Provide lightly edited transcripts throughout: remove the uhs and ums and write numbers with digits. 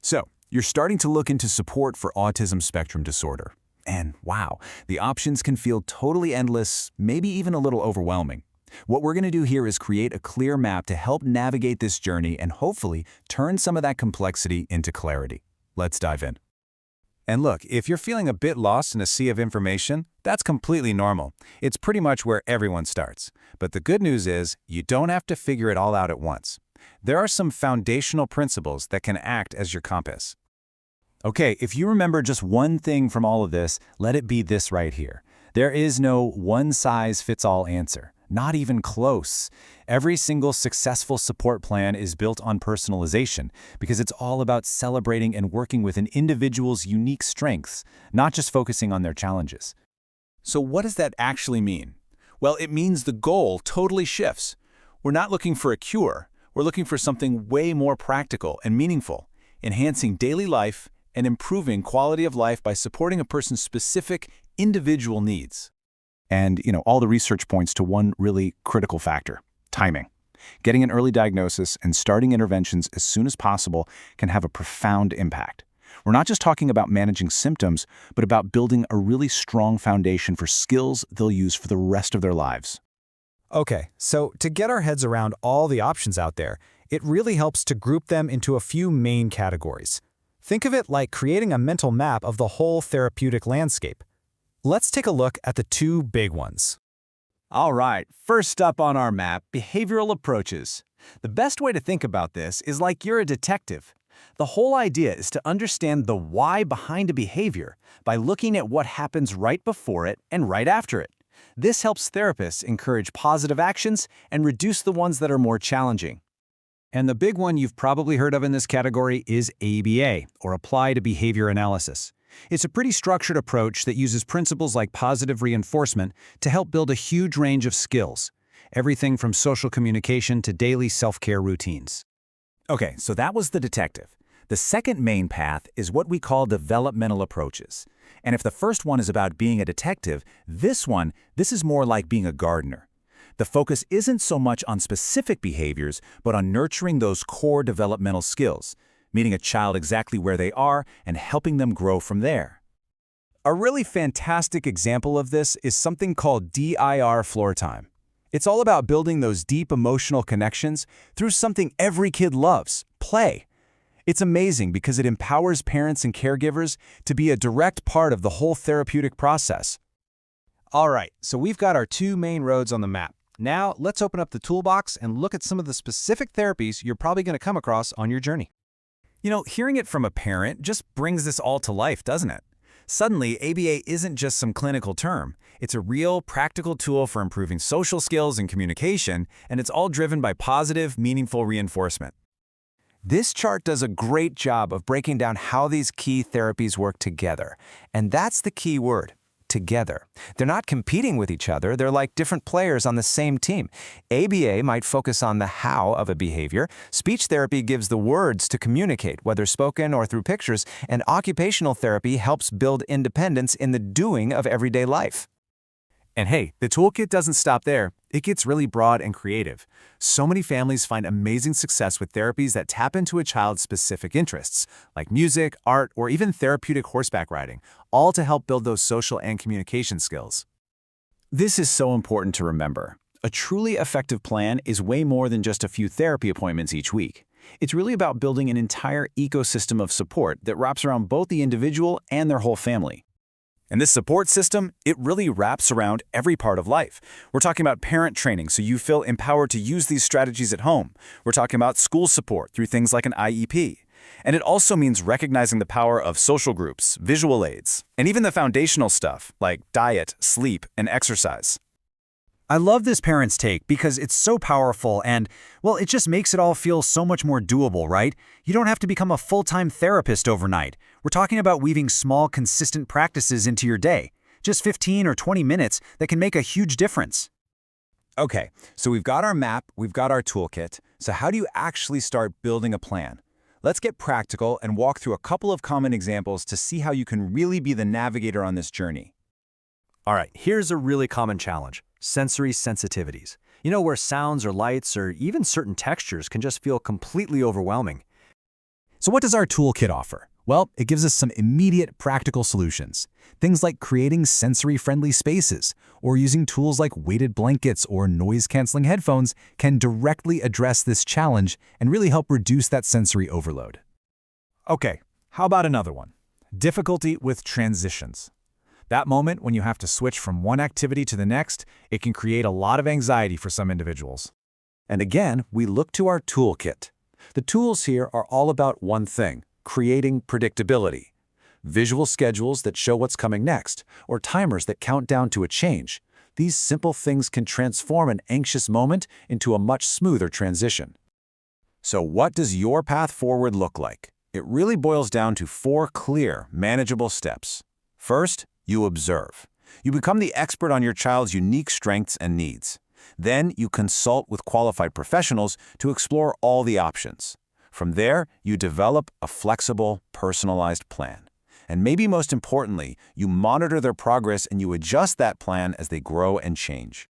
So, you're starting to look into support for autism spectrum disorder. And wow, the options can feel totally endless, maybe even a little overwhelming. What we're going to do here is create a clear map to help navigate this journey and hopefully turn some of that complexity into clarity. Let's dive in. And look, if you're feeling a bit lost in a sea of information, that's completely normal. It's pretty much where everyone starts. But the good news is, you don't have to figure it all out at once. There are some foundational principles that can act as your compass. Okay, if you remember just one thing from all of this, let it be this right here. There is no one-size-fits-all answer. Not even close. Every single successful support plan is built on personalization because it's all about celebrating and working with an individual's unique strengths, not just focusing on their challenges. So what does that actually mean? Well, it means the goal totally shifts. We're not looking for a cure. We're looking for something way more practical and meaningful, enhancing daily life and improving quality of life by supporting a person's specific individual needs. And, all the research points to one really critical factor: timing. Getting an early diagnosis and starting interventions as soon as possible can have a profound impact. We're not just talking about managing symptoms, but about building a really strong foundation for skills they'll use for the rest of their lives. Okay, so to get our heads around all the options out there, it really helps to group them into a few main categories. Think of it like creating a mental map of the whole therapeutic landscape. Let's take a look at the two big ones. All right, first up on our map, behavioral approaches. The best way to think about this is like you're a detective. The whole idea is to understand the why behind a behavior by looking at what happens right before it and right after it. This helps therapists encourage positive actions and reduce the ones that are more challenging. And the big one you've probably heard of in this category is ABA, or Applied Behavior Analysis. It's a pretty structured approach that uses principles like positive reinforcement to help build a huge range of skills, everything from social communication to daily self-care routines. Okay, so that was the detective. The second main path is what we call developmental approaches. And if the first one is about being a detective, this is more like being a gardener. The focus isn't so much on specific behaviors, but on nurturing those core developmental skills, meeting a child exactly where they are and helping them grow from there. A really fantastic example of this is something called DIR floor time. It's all about building those deep emotional connections through something every kid loves: play. It's amazing because it empowers parents and caregivers to be a direct part of the whole therapeutic process. All right, so we've got our two main roads on the map. Now, let's open up the toolbox and look at some of the specific therapies you're probably going to come across on your journey. Hearing it from a parent just brings this all to life, doesn't it? Suddenly, ABA isn't just some clinical term. It's a real, practical tool for improving social skills and communication, and it's all driven by positive, meaningful reinforcement. This chart does a great job of breaking down how these key therapies work together. And that's the key word: together. They're not competing with each other, they're like different players on the same team. ABA might focus on the how of a behavior, speech therapy gives the words to communicate, whether spoken or through pictures, and occupational therapy helps build independence in the doing of everyday life. And hey, the toolkit doesn't stop there. It gets really broad and creative. So many families find amazing success with therapies that tap into a child's specific interests, like music, art, or even therapeutic horseback riding, all to help build those social and communication skills. This is so important to remember. A truly effective plan is way more than just a few therapy appointments each week. It's really about building an entire ecosystem of support that wraps around both the individual and their whole family. And this support system, it really wraps around every part of life. We're talking about parent training so you feel empowered to use these strategies at home. We're talking about school support through things like an IEP. And it also means recognizing the power of social groups, visual aids, and even the foundational stuff like diet, sleep, and exercise. I love this parent's take because it's so powerful and, well, it just makes it all feel so much more doable, right? You don't have to become a full-time therapist overnight. We're talking about weaving small, consistent practices into your day. Just 15 or 20 minutes that can make a huge difference. Okay, so we've got our map, we've got our toolkit. So how do you actually start building a plan? Let's get practical and walk through a couple of common examples to see how you can really be the navigator on this journey. All right, here's a really common challenge: sensory sensitivities. Where sounds or lights or even certain textures can just feel completely overwhelming. So what does our toolkit offer? Well, it gives us some immediate practical solutions. Things like creating sensory-friendly spaces or using tools like weighted blankets or noise-canceling headphones can directly address this challenge and really help reduce that sensory overload. Okay, how about another one? Difficulty with transitions. That moment when you have to switch from one activity to the next, it can create a lot of anxiety for some individuals. And again, we look to our toolkit. The tools here are all about one thing: creating predictability. Visual schedules that show what's coming next, or timers that count down to a change. These simple things can transform an anxious moment into a much smoother transition. So what does your path forward look like? It really boils down to 4 clear, manageable steps. First, you observe. You become the expert on your child's unique strengths and needs. Then you consult with qualified professionals to explore all the options. From there, you develop a flexible, personalized plan. And maybe most importantly, you monitor their progress and you adjust that plan as they grow and change.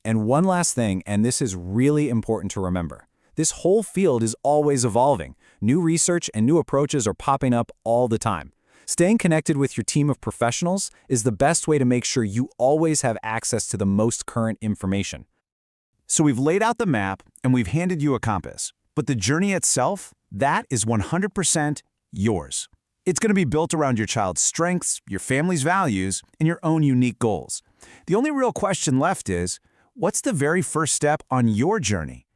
And one last thing, and this is really important to remember. This whole field is always evolving. New research and new approaches are popping up all the time. Staying connected with your team of professionals is the best way to make sure you always have access to the most current information. So we've laid out the map and we've handed you a compass. But the journey itself, that is 100% yours. It's going to be built around your child's strengths, your family's values, and your own unique goals. The only real question left is, what's the very first step on your journey?